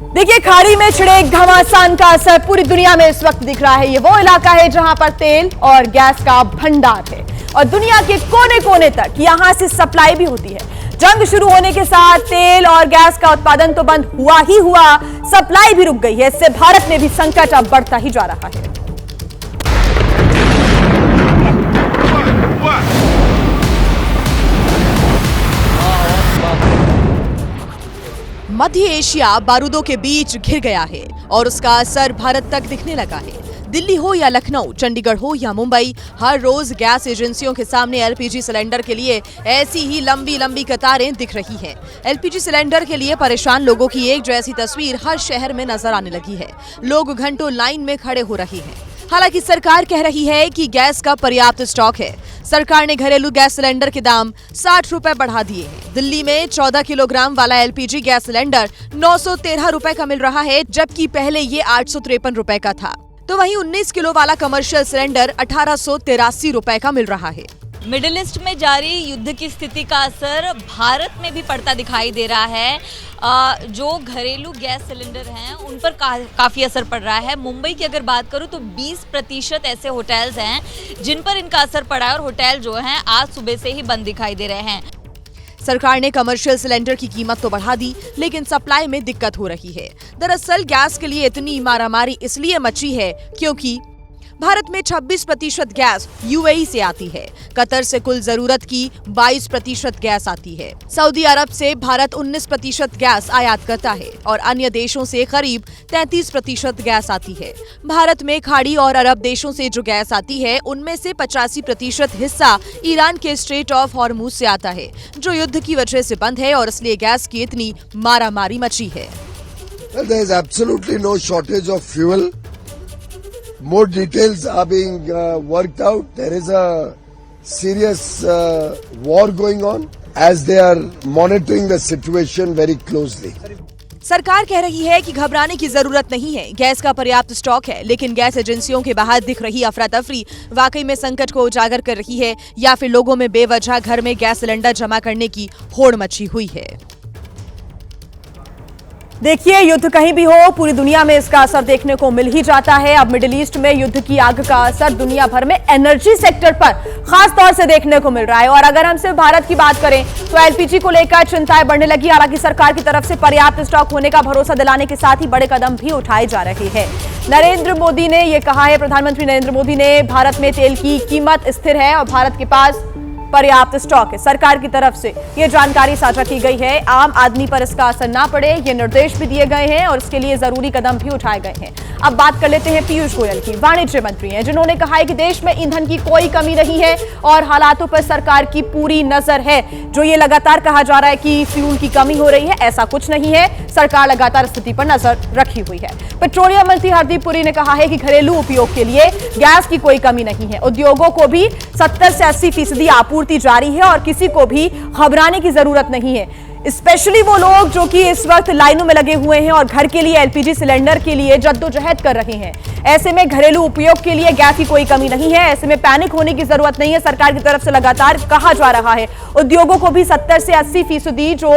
देखिए, खाड़ी में छिड़े घमासान का असर पूरी दुनिया में इस वक्त दिख रहा है। ये वो इलाका है जहां पर तेल और गैस का भंडार है और दुनिया के कोने कोने तक यहां से सप्लाई भी होती है। जंग शुरू होने के साथ तेल और गैस का उत्पादन तो बंद हुआ ही हुआ, सप्लाई भी रुक गई है। इससे भारत में भी संकट अब बढ़ता ही जा रहा है। मध्य एशिया बारूदों के बीच घिर गया है और उसका असर भारत तक दिखने लगा है। दिल्ली हो या लखनऊ, चंडीगढ़ हो या मुंबई, हर रोज गैस एजेंसियों के सामने एलपीजी सिलेंडर के लिए ऐसी ही लंबी लंबी कतारें दिख रही हैं। एलपीजी सिलेंडर के लिए परेशान लोगों की एक जैसी तस्वीर हर शहर में नजर आने लगी है। लोग घंटों लाइन में खड़े हो रहे हैं। हालांकि सरकार कह रही है कि गैस का पर्याप्त स्टॉक है। सरकार ने घरेलू गैस सिलेंडर के दाम 60 रुपए बढ़ा दिए हैं। दिल्ली में 14 किलोग्राम वाला एलपीजी गैस सिलेंडर 913 रुपए का मिल रहा है, जबकि पहले ये 853 रुपए का था। तो वहीं 19 किलो वाला कमर्शियल सिलेंडर 1883 रुपए का मिल रहा है। मिडिल ईस्ट में जारी युद्ध की स्थिति का असर भारत में भी पड़ता दिखाई दे रहा है। जो घरेलू गैस सिलेंडर हैं उन पर काफ़ी असर पड़ रहा है। मुंबई की अगर बात करूं तो 20% ऐसे होटल्स हैं जिन पर इनका असर पड़ा है और होटल जो हैं आज सुबह से ही बंद दिखाई दे रहे हैं। सरकार ने कमर्शियल सिलेंडर की कीमत तो बढ़ा दी, लेकिन सप्लाई में दिक्कत हो रही है। दरअसल गैस के लिए इतनी मारामारी इसलिए मची है क्योंकि भारत में 26% गैस यूएई से आती है। कतर से कुल जरूरत की 22% गैस आती है। सऊदी अरब से भारत 19% गैस आयात करता है और अन्य देशों से करीब 33% गैस आती है। भारत में खाड़ी और अरब देशों से जो गैस आती है उनमें से 85% हिस्सा ईरान के स्ट्रेट ऑफ हॉर्मुज से आता है, जो युद्ध की वजह से बंद है और इसलिए गैस की इतनी मारामारी मची है। There is absolutely no shortage of fuel. More details are being worked out. There is a serious war going on as they are monitoring the situation very closely. सरकार कह रही है कि घबराने की जरूरत नहीं है, गैस का पर्याप्त स्टॉक है, लेकिन गैस एजेंसियों के बाहर दिख रही अफरा तफरी वाकई में संकट को उजागर कर रही है या फिर लोगों में बेवजह घर में गैस सिलेंडर जमा करने की होड़ मची हुई है। देखिए, युद्ध कहीं भी हो, पूरी दुनिया में इसका असर देखने को मिल ही जाता है। अब मिडिल ईस्ट में युद्ध की आग का असर दुनिया भर में एनर्जी सेक्टर पर खास तौर से देखने को मिल रहा है। और अगर हम सिर्फ भारत की बात करें तो एलपीजी को लेकर चिंताएं बढ़ने लगी। हालांकि सरकार की तरफ से पर्याप्त स्टॉक होने का भरोसा दिलाने के साथ ही बड़े कदम भी उठाए जा रहे हैं। नरेंद्र मोदी ने यह कहा है, प्रधानमंत्री नरेंद्र मोदी ने, भारत में तेल की कीमत स्थिर है और भारत के पास पर्याप्त स्टॉक है। सरकार की तरफ से ये जानकारी साझा की गई है। आम आदमी पर इसका असर ना पड़े, ये निर्देश भी दिए गए हैं और इसके लिए जरूरी कदम भी उठाए गए हैं। अब बात कर लेते हैं पीयूष गोयल की। वाणिज्य मंत्री हैं जिन्होंने कहा है कि देश में ईंधन की कोई कमी नहीं है और हालातों पर सरकार की पूरी नजर है। जो ये लगातार कहा जा रहा है कि फ्यूल की कमी हो रही है, ऐसा कुछ नहीं है। सरकार लगातार स्थिति पर नजर रखी हुई है। पेट्रोलियम मंत्री हरदीप पुरी ने कहा है कि घरेलू उपयोग के लिए गैस की कोई कमी नहीं है। उद्योगों को भी 70 से 80% आपूर्ति जारी है और किसी को भी घबराने की जरूरत नहीं है। स्पेशली वो लोग जो कि इस वक्त लाइनों में लगे हुए हैं और घर के लिए एलपीजी सिलेंडर के लिए जद्दोजहद कर रहे हैं। ऐसे में घरेलू उपयोग के लिए गैस की कोई कमी नहीं है। ऐसे में पैनिक होने की जरूरत नहीं है। सरकार की तरफ से लगातार कहा जा रहा है उद्योगों को भी 70 से 80% जो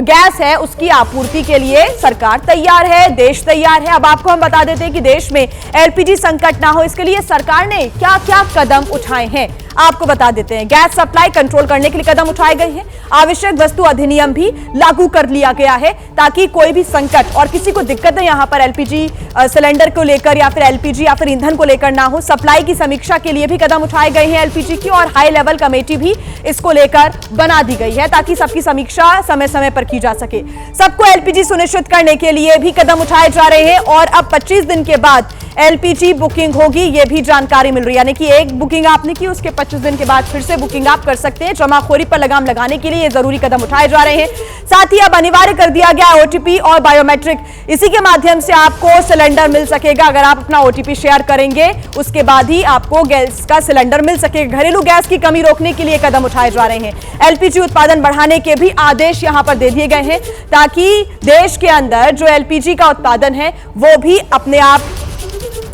गैस है उसकी आपूर्ति के लिए सरकार तैयार है, देश तैयार है। अब आपको हम बता देते हैं कि देश में एलपीजी संकट ना हो, इसके लिए सरकार ने क्या क्या कदम उठाए हैं आपको बता देते हैं। गैस सप्लाई कंट्रोल करने के लिए कदम उठाए गए हैं। आवश्यक वस्तु अधिनियम भी लागू कर लिया गया है ताकि कोई भी संकट और किसी को दिक्कतें यहां पर एलपीजी सिलेंडर को लेकर या फिर एलपीजी या फिर ईंधन को लेकर ना हो। सप्लाई की समीक्षा के लिए भी कदम उठाए गए हैं एलपीजी की, और हाई लेवल कमेटी भी इसको लेकर बना दी गई है ताकि सबकी समीक्षा समय समय पर की जा सके। सबको एलपीजी सुनिश्चित करने के लिए भी कदम उठाए जा रहे हैं और अब 25 दिन के बाद एलपीजी बुकिंग होगी, ये भी जानकारी मिल रही है। यानी कि एक बुकिंग आपने की, उसके 25 दिन के बाद फिर से बुकिंग आप कर सकते हैं। जमाखोरी पर लगाम लगाने के लिए ये जरूरी कदम उठाए जा रहे हैं। साथ ही अब अनिवार्य कर दिया गया ओटीपी और बायोमेट्रिक, इसी के माध्यम से आपको सिलेंडर मिल सकेगा। अगर आप अपना ओटीपी शेयर करेंगे उसके बाद ही आपको गैस का सिलेंडर मिल सकेगा। घरेलू गैस की कमी रोकने के लिए कदम उठाए जा रहे हैं। एलपीजी उत्पादन बढ़ाने के भी आदेश यहां पर दे दिए गए हैं ताकि देश के अंदर जो एलपीजी का उत्पादन है वो भी अपने आप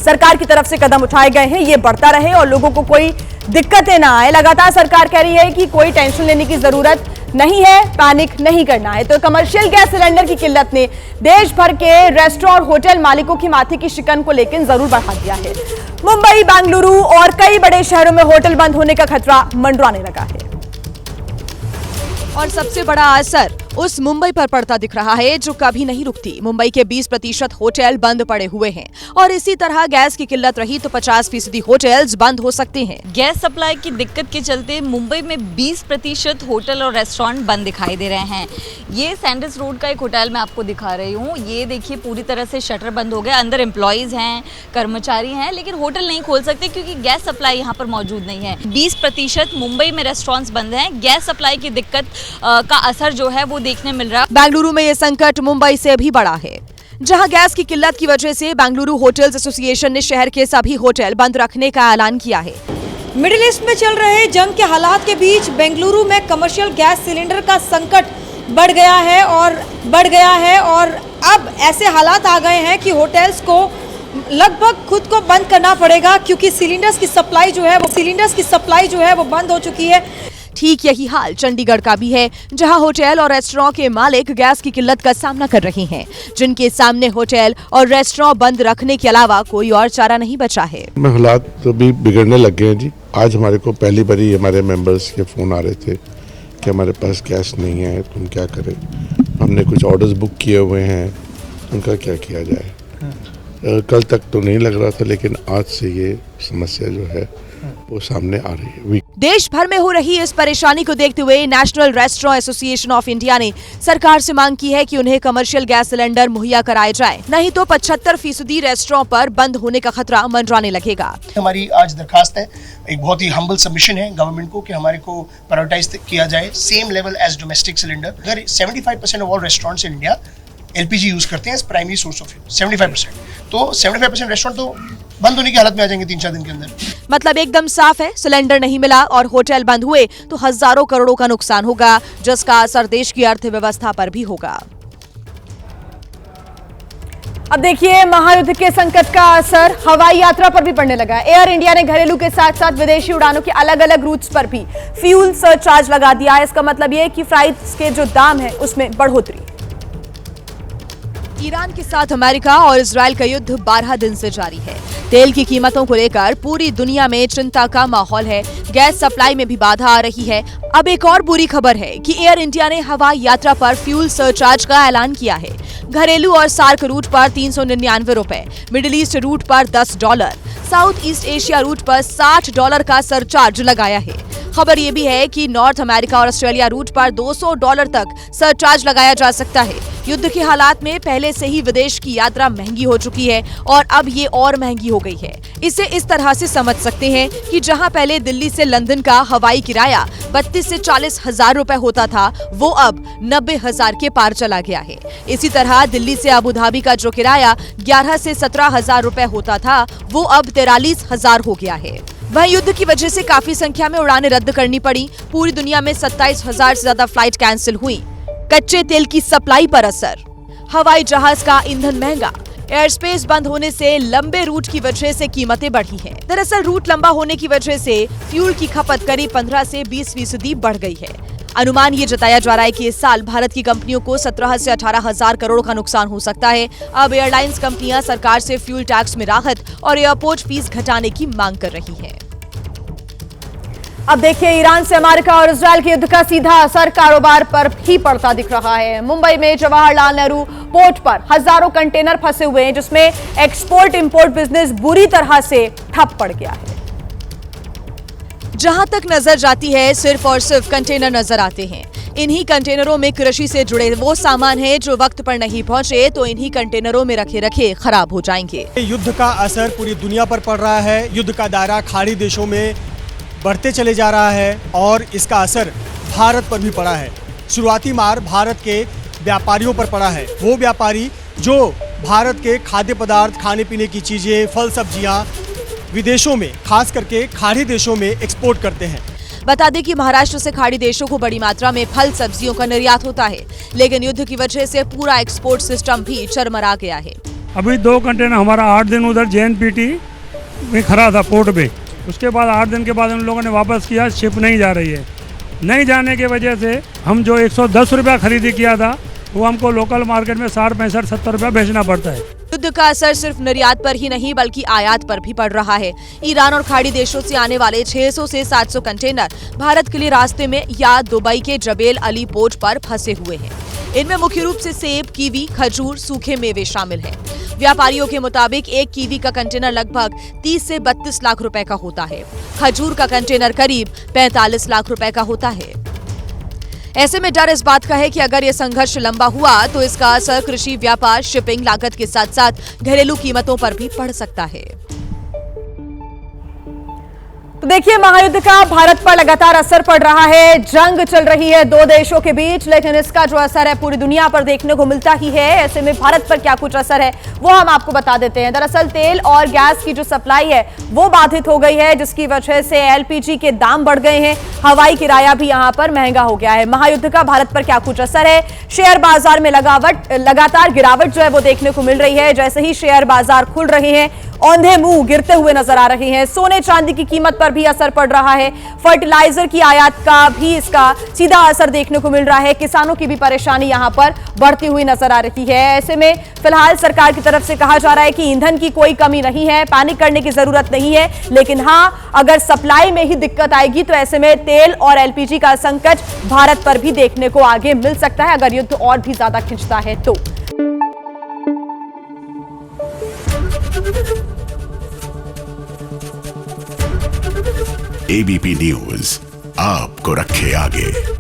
सरकार की तरफ से कदम उठाए गए हैं, ये बढ़ता रहे और लोगों को कोई दिक्कतें ना आए। लगातार सरकार कह रही है कि कोई टेंशन लेने की जरूरत नहीं है, पैनिक नहीं करना है। तो कमर्शियल गैस सिलेंडर की किल्लत ने देश भर के रेस्टोरेंट और होटल मालिकों की माथे की शिकन को लेकर जरूर बढ़ा दिया है। मुंबई, बेंगलुरु और कई बड़े शहरों में होटल बंद होने का खतरा मंडराने लगा है। और सबसे बड़ा असर उस मुंबई पर पड़ता दिख रहा है जो कभी नहीं रुकती। मुंबई के 20% होटल बंद पड़े हुए हैं और इसी तरह गैस की किल्लत रही तो 50% होटल्स बंद हो सकते हैं। गैस सप्लाई की दिक्कत के चलते मुंबई में 20% होटल और रेस्टोरेंट बंद दिखाई दे रहे हैं। ये सैंडल्स रोड का एक होटल मैं आपको दिखा रही हूँ। ये देखिए पूरी तरह से शटर बंद हो गया। अंदर एम्प्लॉयज हैं, कर्मचारी हैं, लेकिन होटल नहीं खोल सकते क्योंकि गैस सप्लाई यहाँ पर मौजूद नहीं है। 20% मुंबई में रेस्टोरेंट्स बंद हैं। गैस सप्लाई की दिक्कत का असर जो है वो देखने मिल रहा है। बेंगलुरु में ये संकट मुंबई से भी बड़ा है, जहां गैस की किल्लत की वजह से बेंगलुरु होटल्स एसोसिएशन ने शहर के सभी होटल बंद रखने का ऐलान किया है। मिडिल ईस्ट में चल रहे जंग के हालात के बीच बेंगलुरु में कमर्शियल गैस सिलेंडर का संकट बढ़ गया है और अब ऐसे हालात आ गए हैं कि होटल्स को लगभग खुद को बंद करना पड़ेगा क्योंकि सिलेंडर्स की सप्लाई जो है वो बंद हो चुकी है। ठीक यही हाल चंडीगढ़ का भी है, जहां होटल और रेस्टोरेंट के मालिक गैस की किल्लत का सामना कर रहे हैं, जिनके सामने होटल और रेस्टोरेंट बंद रखने के अलावा कोई और चारा नहीं बचा है। हालात तो भी बिगड़ने लग गए हैं जी। आज हमारे को पहली बारी हमारे मेंबर्स के फोन आ रहे थे कि हमारे पास गैस नहीं है, तुम क्या करें। हमने कुछ ऑर्डर्स बुक किए हुए हैं, उनका क्या किया जाए। कल तक तो नहीं लग रहा था, लेकिन आज से ये समस्या जो है वो सामने आ रही है। देश भर में हो रही इस परेशानी को देखते हुए national restaurant association of India ने सरकार से मांग की है कि उन्हें कमर्शियल गैस सिलेंडर मुहैया कराए जाए, नहीं तो 75% रेस्टोरेंट पर बंद होने का खतरा मंडराने लगेगा। हमारी आज दरखास्त है, एक बहुत ही हम्बल सबमिशन है गवर्नमेंट को कि हमारे को प्रायोरिटाइज किया जाए same level as domestic cylinder. अगर 75% of all restaurants in India LPG use करते हैं as primary source of fuel, 75%, तो 75% रेस्टोरेंट तो बंद होने की हालत में आ जाएंगे 3-4 दिन के अंदर। मतलब एकदम साफ है, सिलेंडर नहीं मिला और होटल बंद हुए तो हजारों करोड़ों का नुकसान होगा, जिसका असर देश की अर्थव्यवस्था पर भी होगा। अब देखिए महायुद्ध के संकट का असर हवाई यात्रा पर भी पड़ने लगा। एयर इंडिया ने घरेलू के साथ साथ विदेशी उड़ानों के अलग अलग रूट्स पर भी फ्यूल सरचार्ज लगा दिया है। इसका मतलब यह कि फ्लाइट्स के जो दाम है उसमें बढ़ोतरी। ईरान के साथ अमेरिका और इजरायल का युद्ध 12 दिन से जारी है। तेल की कीमतों को लेकर पूरी दुनिया में चिंता का माहौल है। गैस सप्लाई में भी बाधा आ रही है। अब एक और बुरी खबर है कि एयर इंडिया ने हवाई यात्रा पर फ्यूल सरचार्ज का ऐलान किया है। घरेलू और सार्क रूट पर 399 रुपए, मिडिल ईस्ट रूट पर $10, साउथ ईस्ट एशिया रूट पर $60 का सरचार्ज लगाया है। खबर ये भी है कि नॉर्थ अमेरिका और ऑस्ट्रेलिया रूट पर $200 तक सरचार्ज लगाया जा सकता है। युद्ध के हालात में पहले से ही विदेश की यात्रा महंगी हो चुकी है और अब ये और महंगी हो गई है। इसे इस तरह से समझ सकते हैं कि जहां पहले दिल्ली से लंदन का हवाई किराया 32 से 40 हजार रुपए होता था, वो अब 90 हजार के पार चला गया है। इसी तरह दिल्ली से अबू धाबी का जो किराया 11 से 17 हजार रुपए होता था, वो अब 43 हजार हो गया है। वहीं युद्ध की वजह से काफी संख्या में उड़ानें रद्द करनी पड़ी। पूरी दुनिया में 27 हजार से ज्यादा फ्लाइट कैंसिल हुई। कच्चे तेल की सप्लाई पर असर, हवाई जहाज का ईंधन महंगा, एयर स्पेस बंद होने से लंबे रूट की वजह से कीमतें बढ़ी हैं। दरअसल रूट लंबा होने की वजह से फ्यूल की खपत करीब 15 से 20% बढ़ गई है। अनुमान ये जताया जा रहा है कि इस साल भारत की कंपनियों को 17 से 18 हजार करोड़ का नुकसान हो सकता है। अब एयरलाइंस कंपनियां सरकार से फ्यूल टैक्स में राहत और एयरपोर्ट फीस घटाने की मांग कर रही हैं। अब देखिए ईरान से अमेरिका और इजरायल के युद्ध का सीधा असर कारोबार पर भी पड़ता दिख रहा है। मुंबई में जवाहरलाल नेहरू पोर्ट पर हजारों कंटेनर फंसे हुए हैं, जिसमें एक्सपोर्ट इंपोर्ट बिजनेस बुरी तरह से ठप पड़ गया है। जहां तक नजर जाती है सिर्फ और सिर्फ कंटेनर नजर आते हैं। इन्हीं कंटेनरों में कृषि से जुड़े वो सामान है जो वक्त पर नहीं पहुंचे तो इन्हीं कंटेनरों में रखे रखे खराब हो जाएंगे। युद्ध का असर पूरी दुनिया पर पड़ रहा है। युद्ध का दायरा खाड़ी देशों में बढ़ते चले जा रहा है और इसका असर भारत पर भी पड़ा है। शुरुआती मार भारत के व्यापारियों पर पड़ा है। वो व्यापारी जो भारत के खाद्य पदार्थ, खाने पीने की चीजें, फल सब्जियां विदेशों में, खास करके खाड़ी देशों में एक्सपोर्ट करते हैं। बता दें कि महाराष्ट्र से खाड़ी देशों को बड़ी मात्रा में फल सब्जियों का निर्यात होता है, लेकिन युद्ध की वजह से पूरा एक्सपोर्ट सिस्टम भी चरमरा गया है। अभी 2 कंटेनर हमारा 8 दिन उधर JNPT में खड़ा था पोर्ट पे, उसके बाद 8 दिन के बाद उन लोगों ने वापस किया, शिप नहीं जा रही है। नहीं जाने की वजह से हम जो 110 रुपया खरीदी किया था वो हमको लोकल मार्केट में 60, 65, 70 रुपया बेचना पड़ता है। युद्ध का असर सिर्फ निर्यात पर ही नहीं बल्कि आयात पर भी पड़ रहा है। ईरान और खाड़ी देशों से आने वाले 600 से 700 कंटेनर भारत के लिए रास्ते में या दुबई के जबेल अली पोर्ट पर फंसे हुए हैं। इनमें मुख्य रूप से सेब, कीवी, खजूर, सूखे मेवे शामिल हैं। व्यापारियों के मुताबिक एक कीवी का कंटेनर लगभग 30 से 32 लाख रुपए का होता है। खजूर का कंटेनर करीब 45 लाख रुपए का होता है। ऐसे में डर इस बात का है कि अगर ये संघर्ष लंबा हुआ तो इसका असर कृषि, व्यापार, शिपिंग लागत के साथ साथ घरेलू कीमतों पर भी पड़ सकता है। तो देखिए, महायुद्ध का भारत पर लगातार असर पड़ रहा है। जंग चल रही है दो देशों के बीच, लेकिन इसका जो असर है पूरी दुनिया पर देखने को मिलता ही है। ऐसे में भारत पर क्या कुछ असर है वो हम आपको बता देते हैं। दरअसल तेल और गैस की जो सप्लाई है वो बाधित हो गई है, जिसकी वजह से एलपीजी के दाम बढ़ गए हैं। हवाई किराया भी यहां पर महंगा हो गया है। महायुद्ध का भारत पर क्या कुछ असर है? शेयर बाजार में लगातार गिरावट जो है वो देखने को मिल रही है। जैसे ही शेयर बाजार खुल रहे हैं, औंधे मुंह गिरते हुए नजर आ रहे हैं। सोने चांदी की कीमत पर भी असर पड़ रहा है। फर्टिलाइजर की आयात का भी इसका सीधा असर देखने को मिल रहा है। किसानों की भी परेशानी यहां पर बढ़ती हुई नजर आ रही है। ऐसे में फिलहाल सरकार की तरफ से कहा जा रहा है कि ईंधन की कोई कमी नहीं है, पैनिक करने की जरूरत नहीं है, लेकिन हां, अगर सप्लाई में ही दिक्कत आएगी तो ऐसे में तेल और एलपीजी का संकट भारत पर भी देखने को आगे मिल सकता है, अगर युद्ध और भी ज्यादा खिंचता है तो। एबीपी न्यूज आपको रखे आगे।